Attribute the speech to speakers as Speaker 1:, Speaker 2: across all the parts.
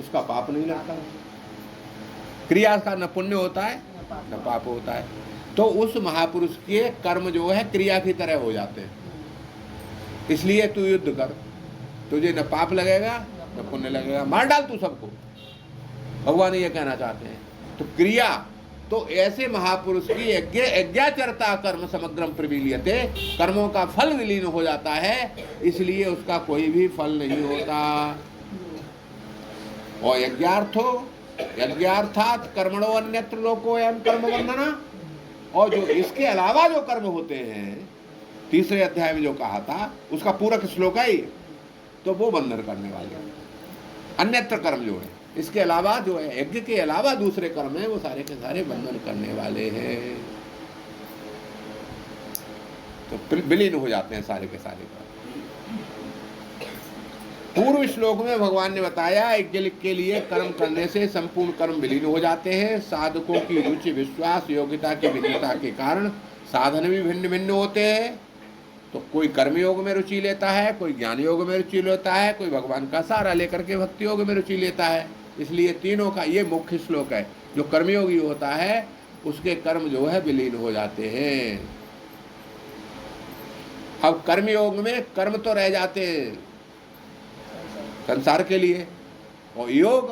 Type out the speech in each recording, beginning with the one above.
Speaker 1: उसका पाप नहीं लगता। क्रिया का न पुण्य होता है न पाप होता है। तो उस महापुरुष के कर्म जो है क्रिया की तरह हो जाते हैं। इसलिए तू युद्ध कर, तुझे न पाप लगेगा न पुण्य लगेगा, मार डाल तू सबको। भगवान ये कहना चाहते हैं। तो क्रिया तो ऐसे महापुरुष की यज्ञाचरता कर्म समग्रम प्रविलीयते, कर्मों का फल विलीन हो जाता है, इसलिए उसका कोई भी फल नहीं होता। और यज्ञार्थात कर्मणो अन्यत्र लोको एवं कर्म बंधना। और जो इसके अलावा जो कर्म होते हैं, तीसरे अध्याय में जो कहा था उसका पूरक श्लोक है, तो वो बंधन करने वाले। अन्यत्र कर्म जो है, इसके अलावा जो है, यज्ञ के अलावा दूसरे कर्म है, वो सारे के सारे बंधन करने वाले हैं। तो विलीन हो जाते हैं सारे के सारे कर्म। पूर्व श्लोक में भगवान ने बताया यज्ञ के लिए कर्म करने से संपूर्ण कर्म विलीन हो जाते हैं। साधकों की रुचि, विश्वास, योग्यता की भिन्नता के कारण साधन भी भिन्न भिन्न होते हैं। तो कोई कर्म योग में रुचि लेता है, कोई ज्ञान योग में रुचि लेता है, कोई भगवान का सहारा लेकर के भक्ति योग में रुचि लेता है। इसलिए तीनों का ये मुख्य श्लोक है। जो कर्मयोगी होता है उसके कर्म जो है विलीन हो जाते हैं। अब कर्मयोग में कर्म तो रह जाते हैं संसार के लिए, और योग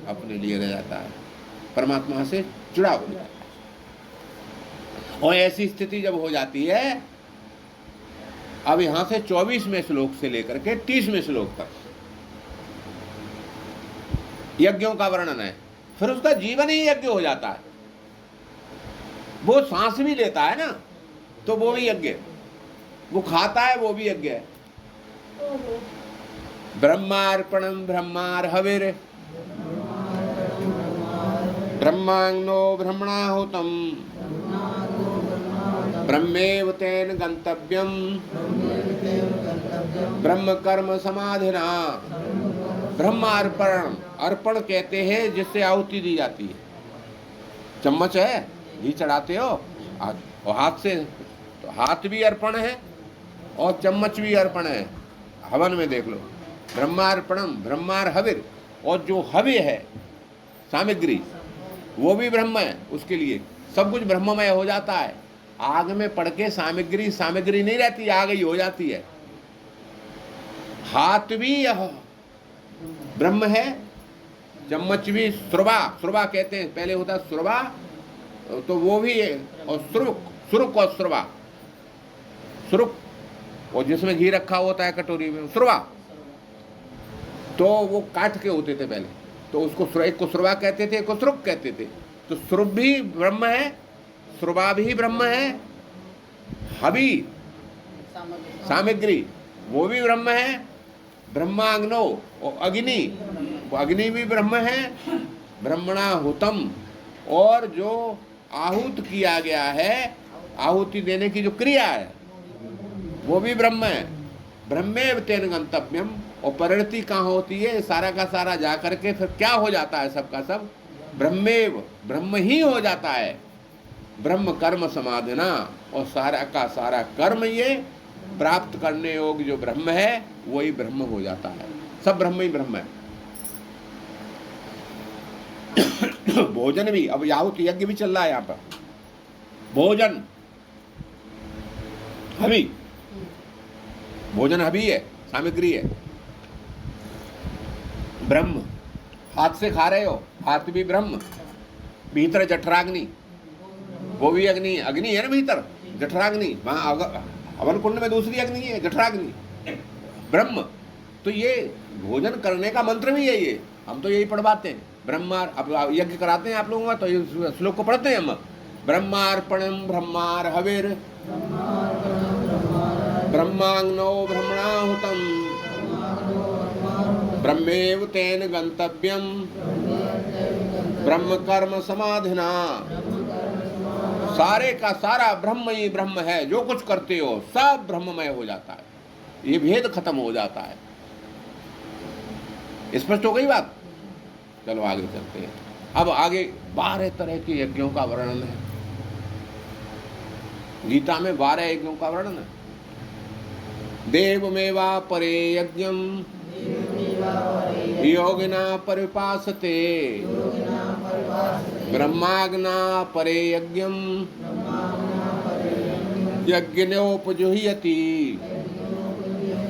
Speaker 1: अपने लिए रह जाता है, परमात्मा से जुड़ा हो जाता है। और ऐसी स्थिति जब हो जाती है, अब यहां से 24वें श्लोक से लेकर के 30वें श्लोक तक यज्ञों का वर्णन है। फिर उसका जीवन ही यज्ञ हो जाता है। वो सांस भी लेता है ना, तो वो भी यज्ञ, वो खाता है वो भी यज्ञ है। ब्रह्मार्पणम ब्रह्मार्हविर ब्रह्माग्नो ब्रह्मणाहुतम ब्रह्मेव तेन गंतव्यम ब्रह्म कर्म समाधिना। ब्रह्मार्पण, अर्पण कहते हैं जिससे आहुति दी जाती है। चम्मच है, घी चढ़ाते हो और हाथ से, तो हाथ भी अर्पण है और चम्मच भी अर्पण है। हवन में देख लो, ब्रह्मार्पणम ब्रह्मार्हविर, और जो हव्य है सामग्री वो भी ब्रह्म है। उसके लिए सब कुछ ब्रह्ममय हो जाता है। आग में पड़ के सामग्री नहीं रहती, आग ही हो जाती है। हाथ भी यह ब्रह्म है, चम्मच भी, श्रुवा कहते हैं, पहले होता श्रुवा, तो वो भी है। और सुरुक और सुरुक, और जिसमें घी रखा होता है कटोरी में, श्रुवा, तो वो काट के होते थे पहले, तो उसको एक को श्रुवा कहते थे, एक को सुरुक कहते थे। तो सुरुप भी ब्रह्म है, श्रुवा भी ब्रह्म है, हवि सामग्री वो भी ब्रह्म है। ब्रह्माग्नो और अग्नि, वो अग्नि भी ब्रह्म है। ब्रह्मणाहुतम, और जो आहूत किया गया है, आहुति देने की जो क्रिया है वो भी ब्रह्म है। ब्रह्मेव तेन गंतव्यम, और परिणति कहाँ होती है, सारा का सारा जा करके फिर क्या हो जाता है, सबका सब ब्रह्मेव, ब्रह्म ही हो जाता है। ब्रह्म कर्म समाधिना, और सारा का सारा कर्म ये प्राप्त करने योग्य जो ब्रह्म है वही ब्रह्म हो जाता है। सब ब्रह्म ही ब्रह्म है। भोजन भी, अब याहुत यज्ञ भी चल रहा है यहाँ पर। भोजन हवि, भोजन हवि है, सामग्री है। ब्रह्म, हाथ से खा रहे हो, हाथ भी ब्रह्म। भीतर जठराग्नि, वो भी अग्नि, अग्नि है ना भीतर, जठराग्नि। वहाँ हवन कुंड में दूसरी अग्नि है, जठराग्नि, ब्रह्म। तो ये भोजन करने का मंत्र भी है। ये हम तो यही पढ़वाते हैं। ब्रह्मार, अब यज्ञ कराते हैं आप लोगों का, तो ये श्लोक को पढ़ते हैं हम। ब्रह्मार्पणम ब्रह्मार्हविर ब्रह्माग्नो ब्रह्मणाहुतम ब्रह्मेव तेन गंतव्यम ब्रह्म कर्म समाधिना। सारे का सारा ब्रह्म ही ब्रह्म है। जो कुछ करते हो सब ब्रह्ममय हो जाता है। ये भेद खत्म हो जाता है। स्पष्ट हो गई बात? चलो आगे चलते हैं। अब आगे 12 तरह के यज्ञों का वर्णन है। गीता में 12 यज्ञों का वर्णन है। देवमेवा परे यज्ञम योगिना परिपासते ब्रह्माग्ना परे यज्ञम यज्ञोपजुह्यति।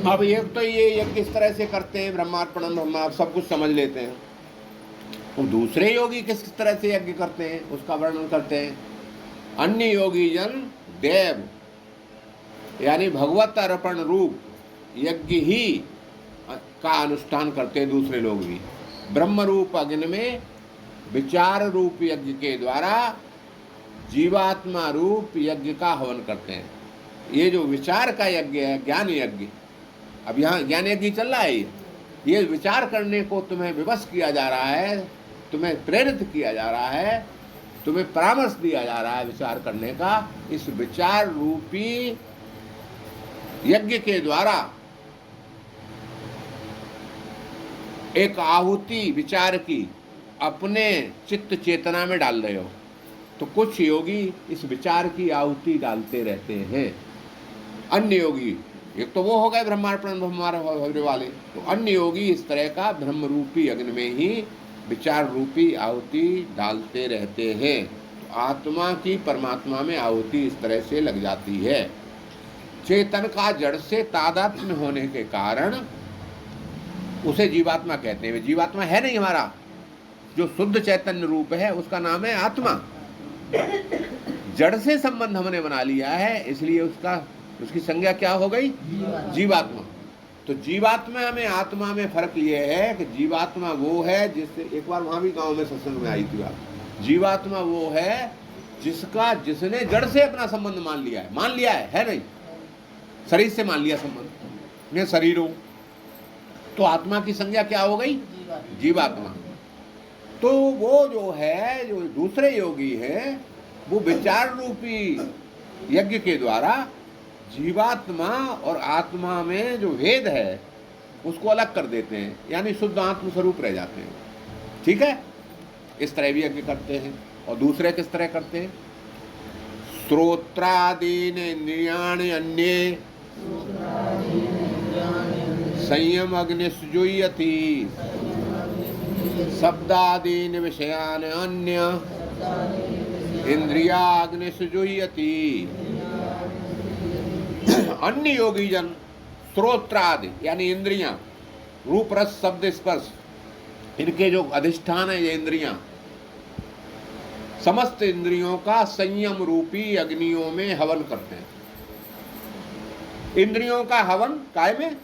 Speaker 1: अब एक तो ये यज्ञ इस तरह से करते हैं, ब्रह्मार्पणम ब्रह्मा, सब कुछ समझ लेते हैं। और दूसरे योगी किस तरह से यज्ञ करते हैं उसका वर्णन करते हैं। अन्य योगी जन देव यानी भगवत अर्पण रूप यज्ञ ही का अनुष्ठान करते हैं दूसरे लोग भी। ब्रह्म रूप अग्नि में विचार रूप यज्ञ के द्वारा जीवात्मा रूप यज्ञ का हवन करते हैं। ये जो विचार का यज्ञ है, ज्ञान यज्ञ, अब यहाँ ज्ञान यज्ञ चल रहा है, ये विचार करने को तुम्हें विवश किया जा रहा है, तुम्हें प्रेरित किया जा रहा है, तुम्हें परामर्श दिया जा रहा है विचार करने का। इस विचार रूपी यज्ञ के द्वारा एक आहुति विचार की अपने चित्त चेतना में डाल रहे हो। तो कुछ योगी इस विचार की आहुति डालते रहते हैं। अन्य योगी, एक तो वो हो गए ब्रह्मार्पण ब्रह्मार्पण वाले, तो अन्य योगी इस तरह का ब्रह्म रूपी अग्नि में ही विचार रूपी आहुति डालते रहते हैं। तो आत्मा की परमात्मा में आहुति इस तरह से लग जाती है। चेतन का जड़ से तादात्म्य होने के कारण उसे जीवात्मा कहते हैं। जीवात्मा है नहीं हमारा, जो शुद्ध चैतन्य रूप है उसका नाम है आत्मा। जड़ से संबंध हमने बना लिया है, इसलिए उसकी संज्ञा क्या हो गई? जीवात्मा। तो जीवात्मा में आत्मा में फर्क ये है कि जीवात्मा वो है जिससे, एक बार वहां भी गांव में सत्संग में आई थी बात, जीवात्मा वो है जिसने जड़ से अपना संबंध मान लिया है नहीं, शरीर से मान लिया संबंध, मैं शरीर हूं। तो आत्मा की संज्ञा क्या हो गई? जीवात्मा। तो वो जो है, जो दूसरे योगी हैं, वो विचार रूपी यज्ञ के द्वारा जीवात्मा और आत्मा में जो भेद है उसको अलग कर देते हैं, यानी शुद्ध आत्म स्वरूप रह जाते हैं। ठीक है, इस तरह भी यज्ञ करते हैं। और दूसरे किस तरह करते हैं? श्रोत्रादीन इंद्रियाणि अन्ये संयम अग्नि सुजुयति शब्दादीन विषयान अन्य इंद्रिया अग्नि सुजुयति। अन्य योगी जन श्रोत्रादि यानी इंद्रियां, रूप रस शब्द स्पर्श, इनके जो अधिष्ठान है ये इंद्रियां, समस्त इंद्रियों का संयम रूपी अग्नियों में हवन करते हैं। इंद्रियों का हवन काय में?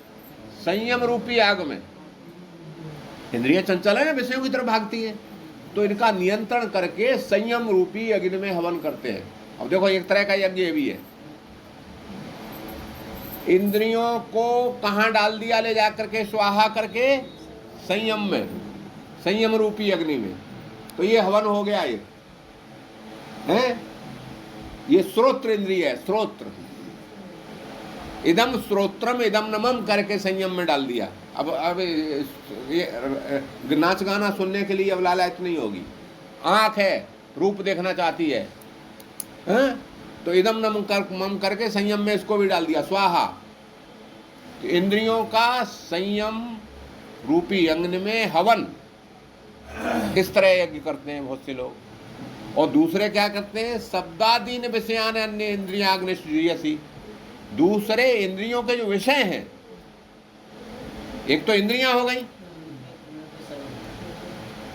Speaker 1: संयम रूपी आग में। इंद्रियां चंचल है, विषयों की तरफ भागती हैं, तो इनका नियंत्रण करके संयम रूपी अग्नि में हवन करते हैं। अब देखो, एक तरह का यज्ञ भी है। इंद्रियों को कहाँ डाल दिया ले जाकर के? स्वाहा करके संयम में, संयम रूपी अग्नि में। तो ये हवन हो गया। ये है, ये श्रोत्र इंद्रिय है, श्रोत्र। इदम श्रोत्रम इदम नमम करके संयम में डाल दिया। अब ये नाच गाना सुनने के लिए अब लालच नहीं होगी। आंख है, रूप देखना चाहती है, तो इदम मम करके संयम में इसको भी डाल दिया, स्वाहा। तो इंद्रियों का संयम रूपी अग्नि में हवन, इस तरह यज्ञ करते हैं बहुत से लोग। और दूसरे क्या करते हैं? शब्दादीन विषयान अन्य इंद्रियाग्नि सुजुयति। दूसरे इंद्रियों के जो विषय हैं, एक तो इंद्रियां हो गई,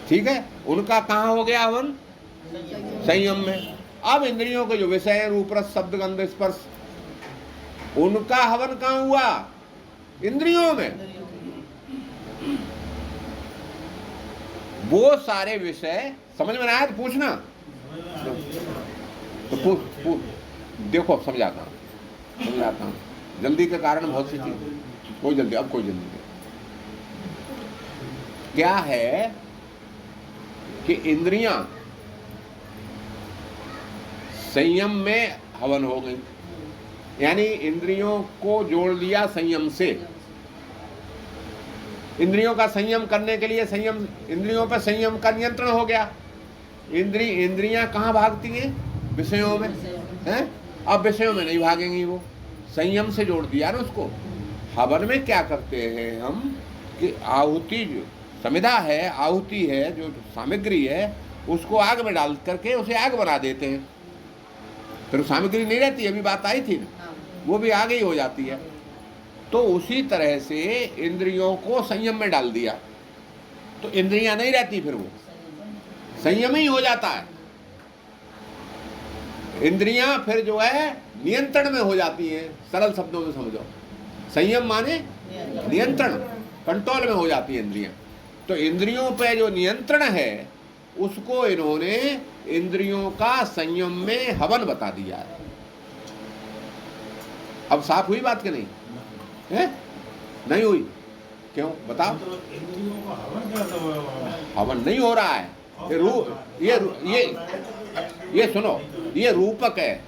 Speaker 1: ठीक है, उनका कहाँ हो गया हवन? संयम में। अब इंद्रियों के जो विषय हैं, रूप रस शब्द गंध स्पर्श, उनका हवन कहाँ हुआ? इंद्रियों में। वो सारे विषय समझ में आया तो पूछना, तो पूछ देखो, समझाता हूँ। जल्दी के कारण बहुत सी चीज, कोई जल्दी नहीं। क्या है कि इंद्रियां संयम में हवन हो गई, यानी इंद्रियों को जोड़ लिया संयम से। इंद्रियों का संयम करने के लिए संयम, इंद्रियों पर संयम का नियंत्रण हो गया। इंद्रियां कहाँ भागती हैं? विषयों में, हैं? अब विषयों में नहीं भागेंगी, वो संयम से जोड़ दिया ना उसको। हवन में क्या करते हैं हम कि आहुति समिधा है, आहुति है, जो सामग्री है, उसको आग में डाल करके उसे आग बना देते हैं, फिर सामग्री नहीं रहती, अभी बात आई थी ना, वो भी आग ही हो जाती है। तो उसी तरह से इंद्रियों को संयम में डाल दिया तो इंद्रियां नहीं रहती, फिर वो संयम ही हो जाता है। इंद्रियां फिर जो है नियंत्रण में हो जाती हैं। सरल शब्दों में समझो, संयम माने नियंत्रण, कंट्रोल में हो जाती है इंद्रियां। तो इंद्रियों पे जो नियंत्रण है उसको इन्होंने इंद्रियों का संयम में हवन बता दिया है। अब साफ हुई बात कि नहीं है? नहीं हुई? क्यों बताओ?
Speaker 2: इंद्रियों को हवन क्या?
Speaker 1: हवन नहीं हो रहा है। ये सुनो, ये रूपक है।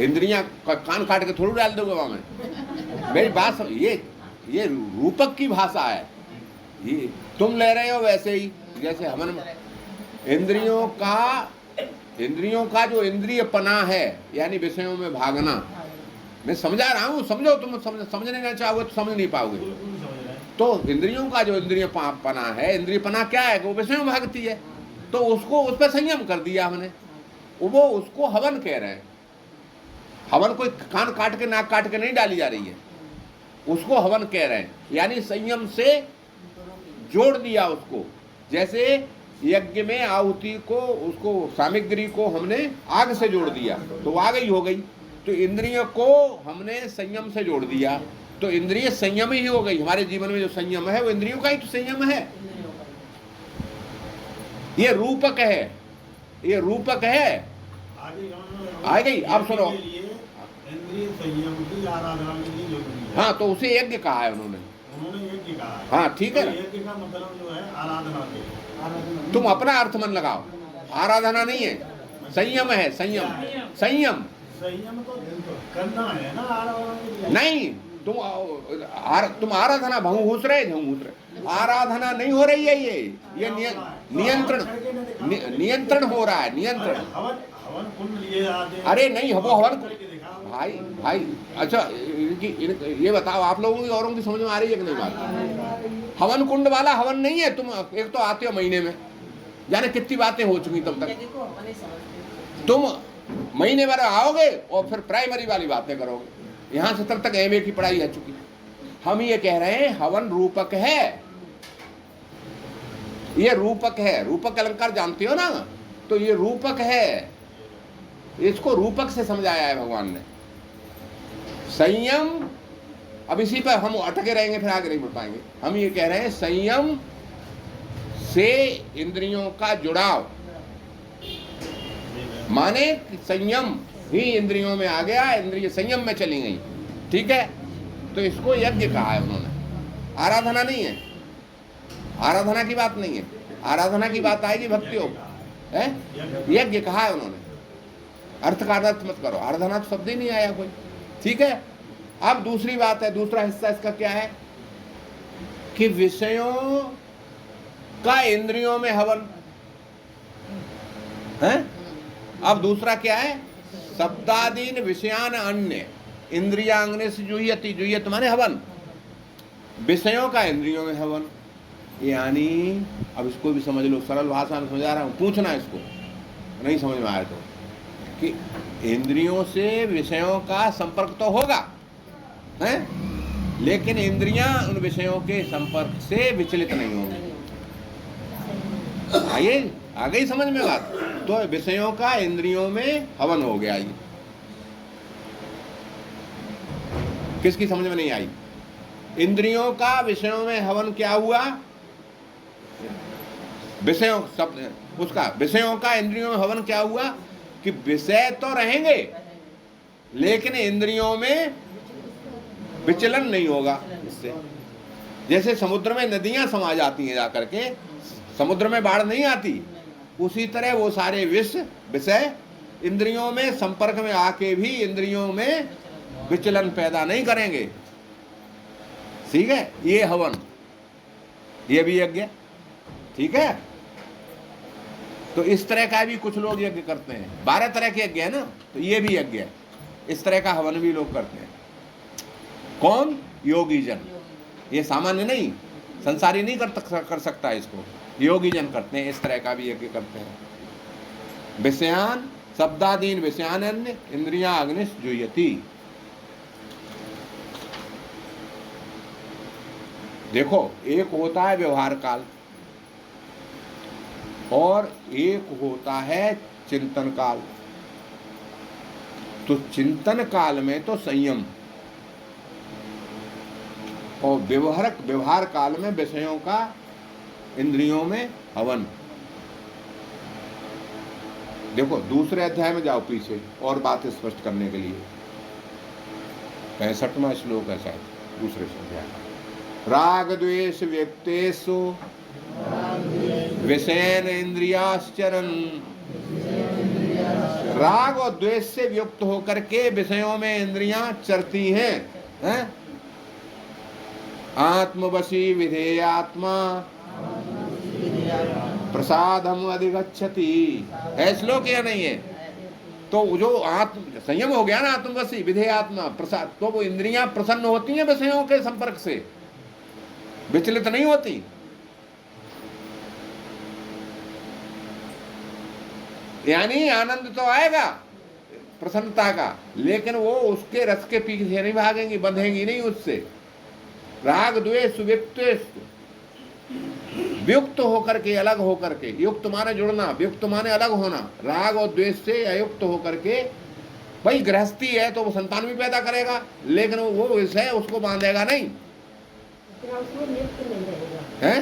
Speaker 1: इंद्रियां कान काट के थोड़ी डाल दोगे वहां में। मेरी बात ये रूपक की भाषा है। ये तुम ले रहे हो वैसे ही, जैसे हवन इंद्रियों का जो इंद्रिय पना है, यानी विषयों में भागना, मैं समझा रहा हूँ, समझो। तुम समझने ना चाहोगे तो समझ नहीं पाओगे। तो इंद्रियों का जो इंद्रिय पना है, इंद्रिय पना क्या है? वो विषयों में भागती है, तो उसको उस पर संयम कर दिया हमने, वो उसको हवन कह रहे हैं। हवन कोई कान काट के नाक काट के नहीं डाली जा रही है, उसको हवन कह रहे हैं, यानी संयम से जोड़ दिया उसको। जैसे यज्ञ में आहुति को, उसको सामग्री को हमने आग से जोड़ दिया तो आग ही हो गई। तो इंद्रिय को हमने संयम से जोड़ दिया तो इंद्रिय संयम ही हो गई। हमारे जीवन में जो संयम है वो इंद्रियों का ही तो संयम है। ये रूपक है, ये रूपक है। आ गई? अब सुनो,
Speaker 2: इंद्रिय संयम की आराधना के लिए जरूरी है।
Speaker 1: हाँ, तो उसे यज्ञ कहा है उन्होंने
Speaker 2: यज्ञ कहा है।
Speaker 1: हाँ, ठीक है।
Speaker 2: यज्ञ का मतलब जो है आराधना के।
Speaker 1: तुम अपना अर्थ मन लगाओ, आराधना नहीं है, संयम है। संयम संयम
Speaker 2: संयम तो करना है ना आराधना
Speaker 1: नहीं। तुम आराधना भंगूस रहे, आराधना नहीं हो रही है। ये नियंत्रण हो रहा है, नियंत्रण।
Speaker 2: हवन कुंड लिए आते हैं।
Speaker 1: अरे नहीं, वो हवन भाई अच्छा, ये बताओ, आप लोगों की औरों की समझ में आ रही है कि नहीं बात? हवन कुंड वाला हवन नहीं है। तुम एक तो आते हो महीने में, जाने कितनी बातें हो चुकी तब तक। तुम महीने भर आओगे और फिर प्राइमरी वाली बातें करोगे। यहां से तब तक एमए की पढ़ाई है चुकी। हम ये कह रहे हैं हवन रूपक है, ये रूपक है। रूपक अलंकार जानते हो ना? तो ये रूपक है, इसको रूपक से समझाया है भगवान ने। संयम, अब इसी पर हम अटके रहेंगे, फिर आगे नहीं बढ़ पाएंगे। हम ये कह रहे हैं संयम से इंद्रियों का जुड़ाव, माने संयम ही इंद्रियों में आ गया, इंद्रिय संयम में चली गई। ठीक है, तो इसको यज्ञ कहा है उन्होंने, आराधना नहीं है। आराधना की बात नहीं है, आराधना की बात आएगी भक्ति हो है। यज्ञ कहा है उन्होंने, अर्थ का अर्थ मत करो, आराधना तो शब्द ही नहीं आया कोई। ठीक है, अब दूसरी बात है, दूसरा हिस्सा इसका क्या है कि विषयों का इंद्रियों में हवन है। अब दूसरा क्या है? शब्दादीन विषयान अन्य इंद्रियांगने से जुह्यति, जुह्यत माने हवन, विषयों का इंद्रियों में हवन। यानी अब इसको भी समझ लो, सरल भाषा में समझा रहा हूं, पूछना इसको नहीं समझ में आए तो, कि इंद्रियों से विषयों का संपर्क तो होगा है, लेकिन इंद्रियां उन विषयों के संपर्क से विचलित नहीं होंगी। आइए आ गई समझ में बात? तो विषयों का इंद्रियों में हवन हो गया। ये किसकी समझ में नहीं आई? इंद्रियों का विषयों में हवन क्या हुआ? विषयों शब्द उसका, विषयों का इंद्रियों में हवन क्या हुआ कि विषय तो रहेंगे लेकिन इंद्रियों में विचलन नहीं होगा। इससे जैसे समुद्र में नदियां समा जाती हैं जाकर के, समुद्र में बाढ़ नहीं आती, उसी तरह वो सारे विषय इंद्रियों में संपर्क में आके भी इंद्रियों में विचलन पैदा नहीं करेंगे। ठीक है, ये हवन, ये भी यज्ञ। ठीक है, तो इस तरह का भी कुछ लोग यज्ञ करते हैं। 12 तरह के यज्ञ है ना, तो ये भी यज्ञ है। इस तरह का हवन भी लोग करते हैं। कौन? योगी जन। ये सामान्य नहीं, संसारी नहीं कर सकता इसको, योगी जन करते हैं, इस तरह का भी यज्ञ करते हैं। विषयान शब्दादीन विषयान इंद्रियां अग्निश जुह्यति। देखो, एक होता है व्यवहार काल और एक होता है चिंतन काल। तो चिंतन काल में तो संयम और व्यवहार काल में विषयों का इंद्रियों में हवन। देखो दूसरे अध्याय में जाओ पीछे और बात स्पष्ट करने के लिए, 65वां श्लोक है शायद दूसरे अध्याय का। राग द्वेष व्यक्तेषु विषयन इंद्रियाश्चरन्। राग और द्वेष से युक्त होकर के विषयों में इंद्रियां चरती हैं। आत्मवशी विधेयात्मा प्रसादम अधिगच्छति। है श्लोक या नहीं है? तो जो आत्म संयम हो गया ना, आत्मवशी विधेयात्मा प्रसाद, तो वो इंद्रियां प्रसन्न होती हैं विषयों के संपर्क से, विचलित नहीं होती। यानी आनंद तो आएगा प्रसन्नता का, लेकिन वो उसके रस के पीछे नहीं भागेंगी, बंधेंगी नहीं उससे। राग द्वेष वियुक्त होकर के, अलग होकर के, युक्त माने जुड़ना, वियुक्त माने अलग होना। राग और द्वेष से अयुक्त होकर के, भाई गृहस्थी है तो वो संतान भी पैदा करेगा, लेकिन वो विषय उसको बांधेगा नहीं है।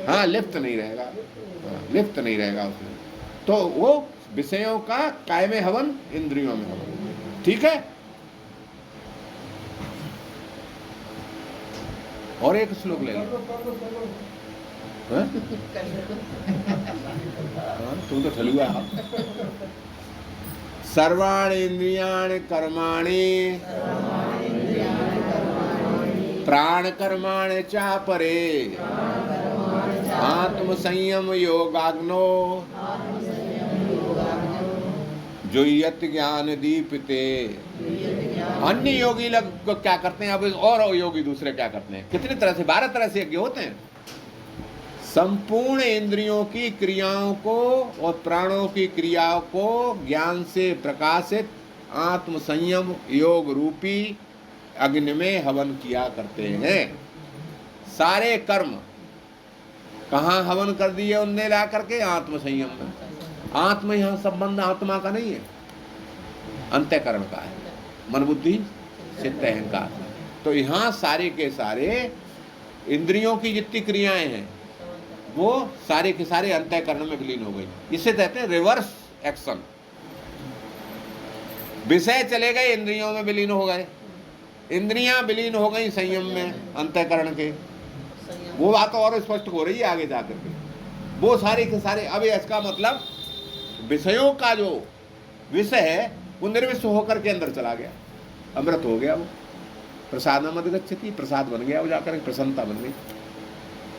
Speaker 1: हाँ, लिप्त नहीं रहेगा, लिप्त नहीं रहेगा उसमें। तो वो विषयों का काय में हवन, इंद्रियों में हवन। ठीक है। और एक श्लोक ले लो। तुम तो ठलुआ। सर्वाणि इंद्रियाणि कर्माणि प्राण कर्माणि चापरे आत्म संयम योगाग्नो जुह्यत ज्ञान दीपिते। अन्य योगी लोग क्या करते हैं, अब और योगी दूसरे क्या करते हैं, कितनी तरह से, 12 तरह से यज्ञ होते हैं। संपूर्ण इंद्रियों की क्रियाओं को और प्राणों की क्रियाओं को ज्ञान से प्रकाशित आत्म संयम योग रूपी अग्नि में हवन किया करते हैं। सारे कर्म कहाँ हवन कर दिए उनने ला करके, आत्म संयम में। आत्म यहाँ संबंध आत्मा का नहीं है, अंतःकरण का है, मन बुद्धि चित्त अहंकार। तो यहाँ सारे के सारे इंद्रियों की जितनी क्रियाएं हैं वो सारे के सारे अंतःकरण में विलीन हो गई। इसे कहते हैं रिवर्स एक्शन। विषय चले गए, इंद्रियों में विलीन हो गए, इंद्रियां विलीन हो गई संयम में अंतःकरण के। वो बात और स्पष्ट हो रही है आगे जाकर के। वो सारे के सारे, अब इसका मतलब विषयों का जो विषय है वो निर्विष होकर के अंदर चला गया, अमृत हो गया, वो प्रसादम अधिगच्छति, प्रसाद बन गया वो जाकर, प्रसन्नता बन गई।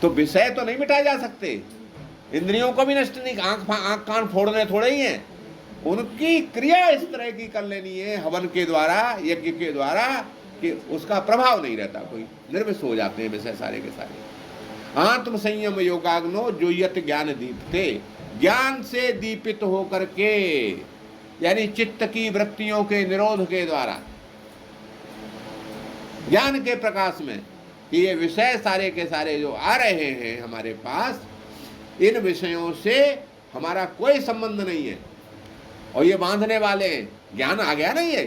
Speaker 1: तो विषय तो नहीं मिटाए जा सकते, इंद्रियों को भी नष्ट नहीं, आंख कान फोड़ने थोड़े ही हैं, उनकी क्रिया इस तरह की कर लेनी है हवन के द्वारा, यज्ञ के द्वारा, कि उसका प्रभाव नहीं रहता, कोई निर्विष हो जाते हैं विषय सारे के सारे। आत्म संयम योगाग्नो जुह्यत ज्ञान दीप्ते। ज्ञान से दीपित होकर के, यानी चित्त की वृत्तियों के निरोध के द्वारा, ज्ञान के प्रकाश में, कि ये विषय सारे के सारे जो आ रहे हैं हमारे पास, इन विषयों से हमारा कोई संबंध नहीं है और ये बांधने वाले हैं। ज्ञान आ गया नहीं है,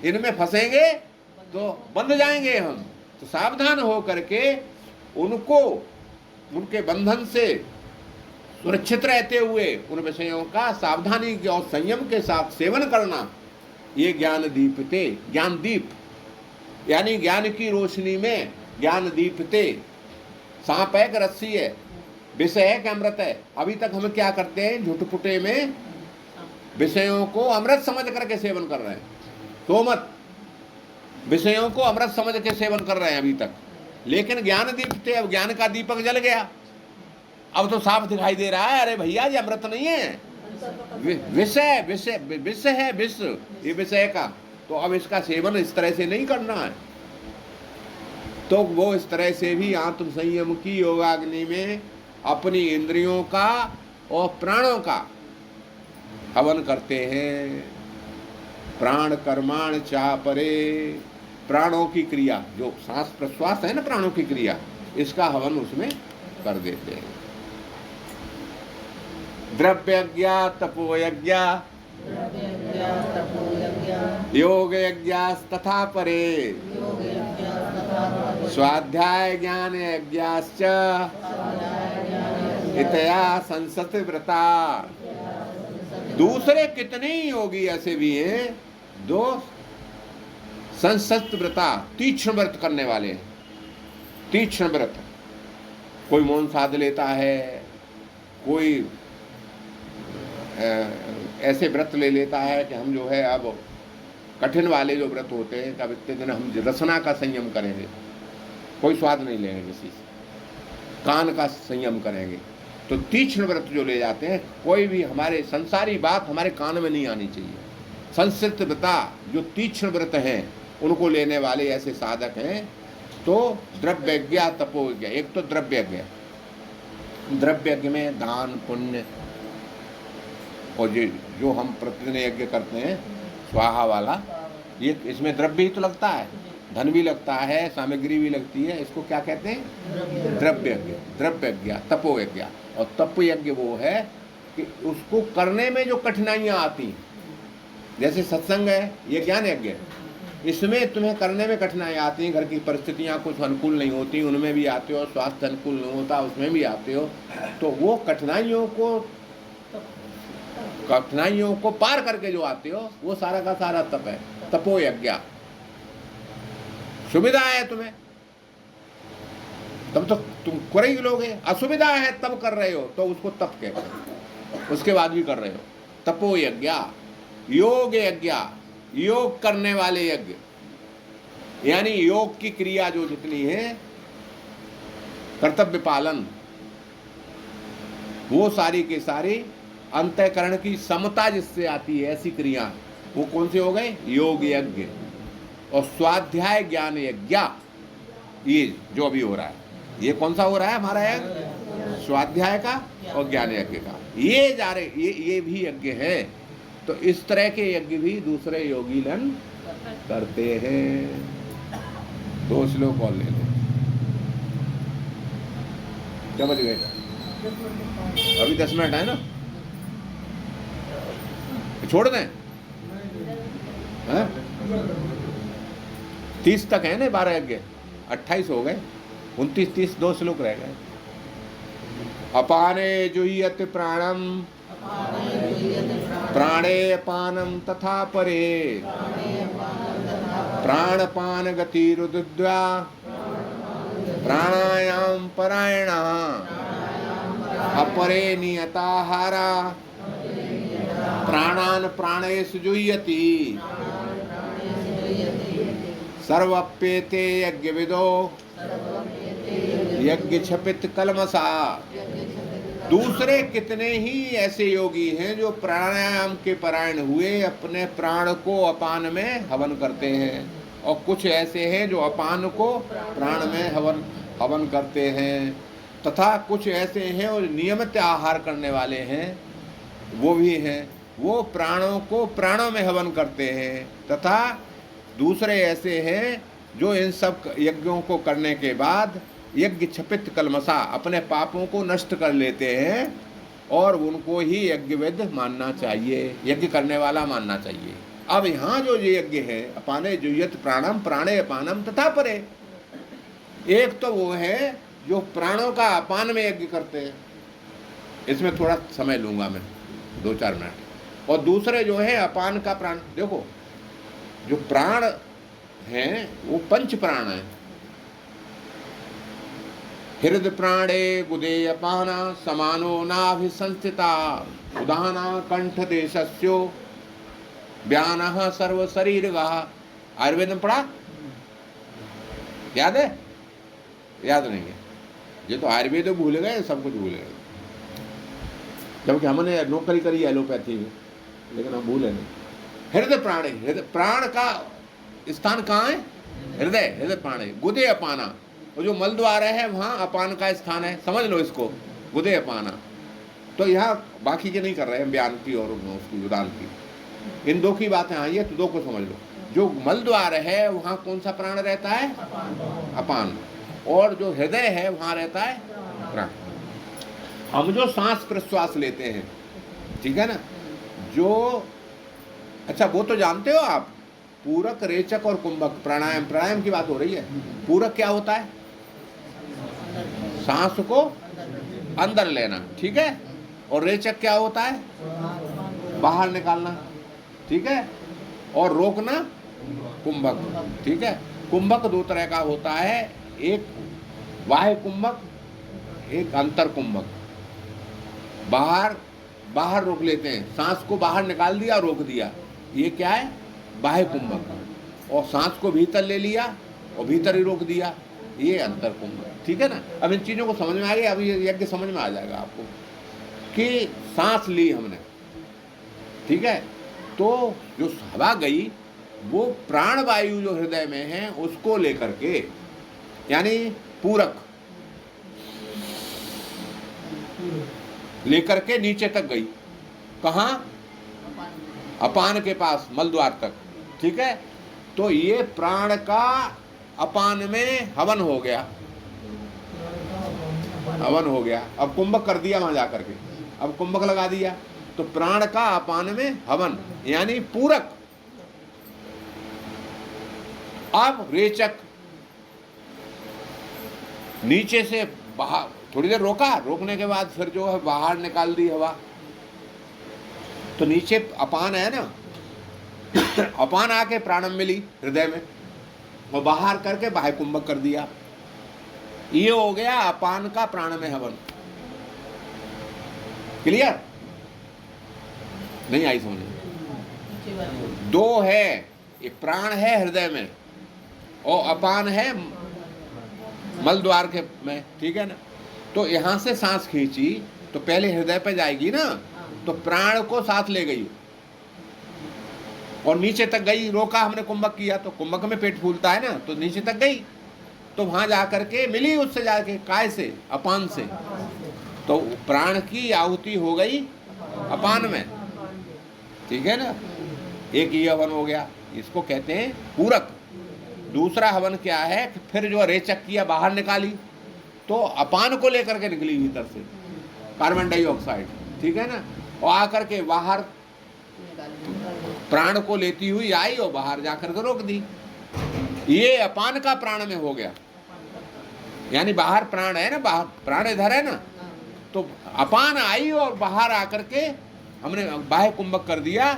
Speaker 1: इनमें फंसेंगे तो बंध जाएंगे हम। तो सावधान हो करके उनको, उनके बंधन से सुरक्षित रहते हुए उन विषयों का सावधानी और संयम के साथ सेवन करना, ये ज्ञान दीपते, ज्ञान दीप, यानी ज्ञान की रोशनी में ज्ञान दीपते। सांप है कि रस्सी है, विषय है कि अमृत है। अभी तक हम क्या करते हैं, झुटपुटे में विषयों को अमृत समझ करके सेवन कर रहे हैं। तो मत, विषयों को अमृत समझ के सेवन कर रहे हैं अभी तक, लेकिन ज्ञान दीपते, अब ज्ञान का दीपक जल गया, अब तो साफ दिखाई दे रहा है, अरे भैया ये अमृत नहीं है, विषय विषय विषय है, विश्व ये विषय का। तो अब इसका सेवन इस तरह से नहीं करना है। तो वो इस तरह से भी आत्म संयम की योगाग्नि में अपनी इंद्रियों का और प्राणों का हवन करते हैं। प्राण कर्माण चापरे, प्राणों की क्रिया जो सांस प्रश्वास है ना, प्राणों की क्रिया, इसका हवन उसमें कर देते हैं। द्रव्यज्ञ तपोयज्ञ योग यज्ञास्तथा परे स्वाध्याय ज्ञान यज्ञाश्च इतया संसत व्रता। दूसरे कितने ही योगी ऐसे भी हैं जो संसत व्रता, तीक्ष्ण व्रत करने वाले हैं। तीक्ष्ण व्रत, कोई मौन साध लेता है, कोई ऐसे व्रत ले लेता है कि हम जो है अब कठिन वाले जो व्रत होते हैं, कब इतने दिन हम रसना का संयम करेंगे, कोई स्वाद नहीं लेंगे किसी से, कान का संयम करेंगे। तो तीक्ष्ण व्रत जो ले जाते हैं, कोई भी हमारे संसारी बात हमारे कान में नहीं आनी चाहिए। संस्कृत व्रता जो तीक्ष्ण व्रत हैं उनको लेने वाले ऐसे साधक हैं। तो द्रव्यज्ञ तपोयज्ञ, एक तो द्रव्यज्ञ, द्रव्यज्ञ में दान पुण्य, और जो हम प्रतिदिन यज्ञ करते हैं स्वाहा वाला, ये इसमें द्रव्य ही तो लगता है, धन भी लगता है, सामग्री भी लगती है। इसको क्या कहते हैं? द्रव्यज्ञ। द्रव्यज्ञ तपोयज्ञ। और तप यज्ञ वो है कि उसको करने में जो कठिनाइयाँ आती, जैसे सत्संग है, ये ज्ञान यज्ञ है, इसमें तुम्हें करने में कठिनाइयाँ आती हैं, घर की परिस्थितियाँ कुछ अनुकूल नहीं होती, उनमें भी आते हो, स्वास्थ्य अनुकूल नहीं होता, उसमें भी आते हो। तो वो कठिनाइयों को पार करके जो आते हो, वो सारा का सारा तप है, तपो यज्ञ। सुविधा है तुम्हें तब तो तुम कर ही लोगे, असुविधा है तब कर रहे हो तो उसको तप कहते हैं, उसके बाद भी कर रहे हो। तपो यज्ञ, योग यज्ञ, योग करने वाले यज्ञ, यानी योग की क्रिया जो जितनी है, कर्तव्य पालन, वो सारी के सारी अंतःकरण की समता जिससे आती है, ऐसी क्रिया, वो कौन से हो गए? योग यज्ञ। और स्वाध्याय ज्ञान यज्ञ, ये जो अभी हो रहा है, ये कौन सा हो रहा है हमारा यज्ञ? स्वाध्याय का और ज्ञान यज्ञ का। ये जा रहे, ये भी यज्ञ है। तो इस तरह के यज्ञ भी दूसरे योगी लन करते हैं। 2 श्लोक और ले लो। क्या बज गए? अभी 10 मिनट है ना, छोड़ दें? 30 तक है ना, 12 यज्ञ, 28 हो गए, 29, 30, 2 श्लोक रह गए। अपाने जुह्यति प्राणम प्राणे अपानम तथा परे प्राणपान गतिरुद्ध्वा प्राणायाम परायणा अपरे नियताहारा प्राणान प्राणेषु जुह्यति सर्वप्येते यज्ञविदो यज्ञ छपित कलमसा। दूसरे कितने ही ऐसे योगी हैं जो प्राणायाम के परायण हुए अपने प्राण को अपान में हवन करते हैं, और कुछ ऐसे हैं जो अपान को प्राण में हवन करते हैं, तथा कुछ ऐसे हैं और नियमित आहार करने वाले हैं, वो भी हैं, वो प्राणों को प्राणों में हवन करते हैं। तथा दूसरे ऐसे हैं जो इन सब यज्ञों को करने के बाद यज्ञ छपित कलमसा, अपने पापों को नष्ट कर लेते हैं, और उनको ही यज्ञविद मानना चाहिए, यज्ञ करने वाला मानना चाहिए। अब यहाँ जो ये यज्ञ है, अपाने जुह्यत प्राणम प्राणे अपानम तथा परे, एक तो वो है जो प्राणों का अपान में यज्ञ करते हैं, इसमें थोड़ा समय लूंगा मैं, 2-4 मिनट। और दूसरे जो है अपान का प्राण, देखो जो प्राण हैं वो 5 प्राण हैं। हृदय प्राणे गुदेयपाना समानो नाभिसंस्थिता उदाना कंठ देशस्यो व्यानः सर्व शरीरगः। आयुर्वेद में पढ़ा? याद है? याद नहीं है, ये तो आयुर्वेद भूल गए, सब कुछ भूल गए, जबकि हमने नौकरी करी एलोपैथी में, लेकिन हम भूले नहीं। हृदय प्राणे, हृदय प्राण का स्थान कहाँ है? हृदय, हृदय प्राण है। गुदे अपाना, और जो मल द्वार है वहाँ अपान का स्थान है, समझ लो इसको, गुदे अपाना। तो यहाँ बाकी के नहीं कर रहे हैं, बयान की और उसकी उदान की, इन दो की बातें आई है, तो दो को समझ लो। जो मल द्वार है वहाँ कौन सा प्राण रहता है? अपान। और जो हृदय है वहाँ रहता है प्राण। हम जो सांस प्रश्वास लेते हैं, ठीक है ना, जो, अच्छा वो तो जानते हो आप, पूरक, रेचक और कुंभक, प्राणायाम, प्राणायाम की बात हो रही है। पूरक क्या होता है? सांस को अंदर लेना, ठीक है। और रेचक क्या होता है? बाहर निकालना, ठीक है। और रोकना कुंभक, ठीक है। कुंभक दो तरह का होता है, एक बाह्य कुंभक, एक अंतर कुंभक। बाहर बाहर रोक लेते हैं, सांस को बाहर निकाल दिया, रोक दिया, ये क्या है? बाह्य कुंभक। और सांस को भीतर ले लिया और भीतर ही रोक दिया, ये अंतर कुंभक, ठीक है ना। अब इन चीज़ों को समझ में आ गया, अभी यज्ञ समझ में आ जाएगा आपको कि सांस ली हमने, ठीक है, तो जो हवा गई वो प्राण वायु जो हृदय में है उसको लेकर के, यानी पूरक लेकर के नीचे तक गई, कहाँ? अपान के पास, मल द्वार तक, ठीक है। तो ये प्राण का अपान में हवन हो गया, हवन हो गया। अब कुंभक कर दिया वहां जाकर के, अब कुंभक लगा दिया, तो प्राण का अपान में हवन यानी पूरक। अब रेचक, नीचे से बाहर थोड़ी देर रोका, रोकने के बाद फिर जो है बाहर निकाल दी हवा, तो नीचे अपान है ना, अपान आके प्राणम मिली हृदय में, और बाहर करके बाह्य कुंभक कर दिया। ये हो गया अपान का प्राण में हवन। क्लियर? नहीं आई समझ? दो है, एक प्राण है हृदय में और अपान है मल द्वार के में, ठीक है ना। तो यहां से सांस खींची तो पहले हृदय पे जाएगी ना, तो प्राण को साथ ले गई और नीचे तक गई, रोका हमने, कुंभक किया, तो कुंभक में पेट फूलता है ना, तो नीचे तक गई, तो वहां जाकर के मिली उससे जाके, काय से? अपान से। तो प्राण की आहुति हो गई अपान में, ठीक है ना। एक ये हवन हो गया, इसको कहते हैं पूरक। दूसरा हवन क्या है कि फिर जो रेचक किया, बाहर निकाली, तो अपान को लेकर के निकली भीतर से कार्बन डाइऑक्साइड, ठीक है ना, और आकर के बाहर प्राण को लेती हुई आई और बाहर जाकर के रोक दी। ये अपान का प्राण में हो गया, यानी बाहर प्राण है ना, बाहर प्राण इधर है ना, तो अपान आई और बाहर आकर के हमने बाह्य कुंभक कर दिया,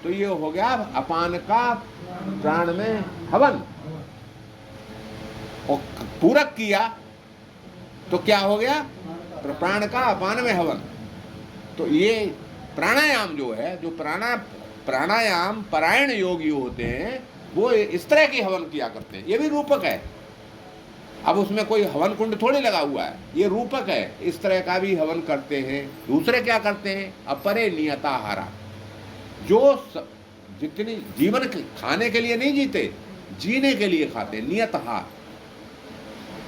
Speaker 1: तो ये हो गया अपान का प्राण में हवन। और पूरक किया तो क्या हो गया? प्राण का अपान में हवन। तो ये प्राणायाम जो है, जो प्राणायाम परायण योगी होते हैं, वो इस तरह की हवन किया करते हैं। ये भी रूपक है, अब उसमें कोई हवन कुंड थोड़ी लगा हुआ है, ये रूपक है, इस तरह का भी हवन करते हैं। दूसरे क्या करते हैं? अपरे नियताहारा, जो जितनी जीवन खाने के लिए नहीं जीते, जीने के लिए खाते हैं, नियताहार।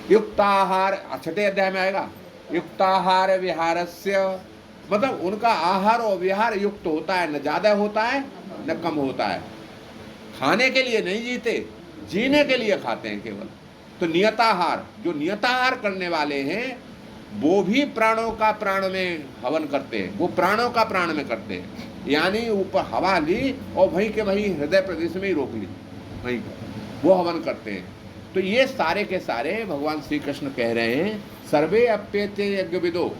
Speaker 1: युक्ताहार छठे अध्याय में आएगा, युक्ताहार विहारस्य, मतलब उनका आहार और विहार युक्त होता है, न ज्यादा होता है न कम होता है। खाने के लिए नहीं जीते, जीने के लिए खाते हैं केवल। तो नियताहार, जो नियताहार करने वाले हैं वो भी प्राणों का प्राण में हवन करते हैं, वो प्राणों का प्राण में करते हैं, यानी ऊपर हवा ली और वहीं के वहीं हृदय प्रदेश में ही रोक ली, वहीं वो हवन करते हैं। तो ये सारे के सारे भगवान श्री कृष्ण कह रहे हैं, सर्वे अप्येते यज्ञ विदो,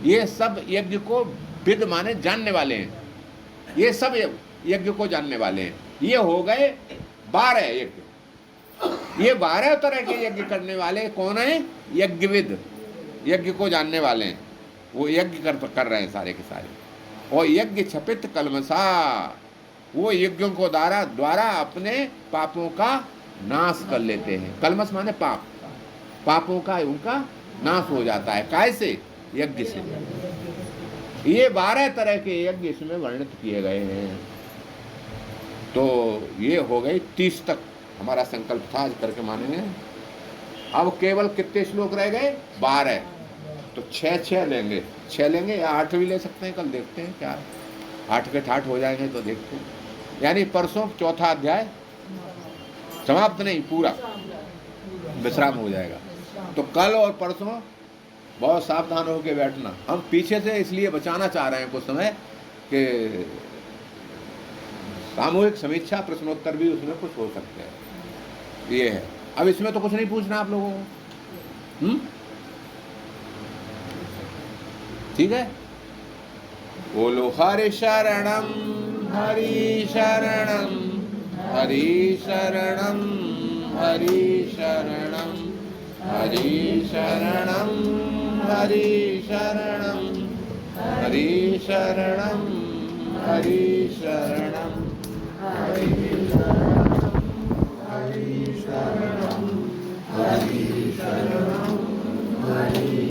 Speaker 1: ये सब यज्ञ को, विद माने जानने वाले हैं, ये सब यज्ञ को जानने वाले हैं। ये हो गए 12 यज्ञ। ये 12 तरह के यज्ञ करने वाले कौन है? यज्ञविद, यज्ञ को जानने वाले हैं, वो यज्ञ कर रहे हैं सारे के सारे। और यज्ञ छपित कलमसा, वो यज्ञों को द्वारा अपने पापों का नाश कर लेते हैं। कलमस माने पाप, पापों का उनका नाश हो जाता है। कैसे? यज्ञ से। ये 12 तरह के यज्ञ इसमें वर्णित किए गए हैं। तो ये हो गई 30 तक हमारा संकल्प था, आज करके मानेंगे। अब केवल कितने श्लोक रह गए? 12। तो 6 लेंगे, 6 लेंगे या 8 भी ले सकते हैं, कल देखते हैं क्या 8 के 8 हो जाएंगे तो देखते हैं। यानी परसों चौथा अध्याय समाप्त नहीं, पूरा विश्राम हो जाएगा। तो कल और परसों बहुत सावधान होकर बैठना। हम पीछे से इसलिए बचाना चाह रहे हैं कुछ समय कि सामूहिक समीक्षा प्रश्नोत्तर भी उसमें कुछ हो सकते हैं, ये है। अब इसमें तो कुछ नहीं पूछना आप लोगों को, ठीक है। बोलो हरि शरणम हरि शरणम हरि शरणम हरि शरणम हरि शरणम हरि शरणम हरि शरणम हरि शरणम हरि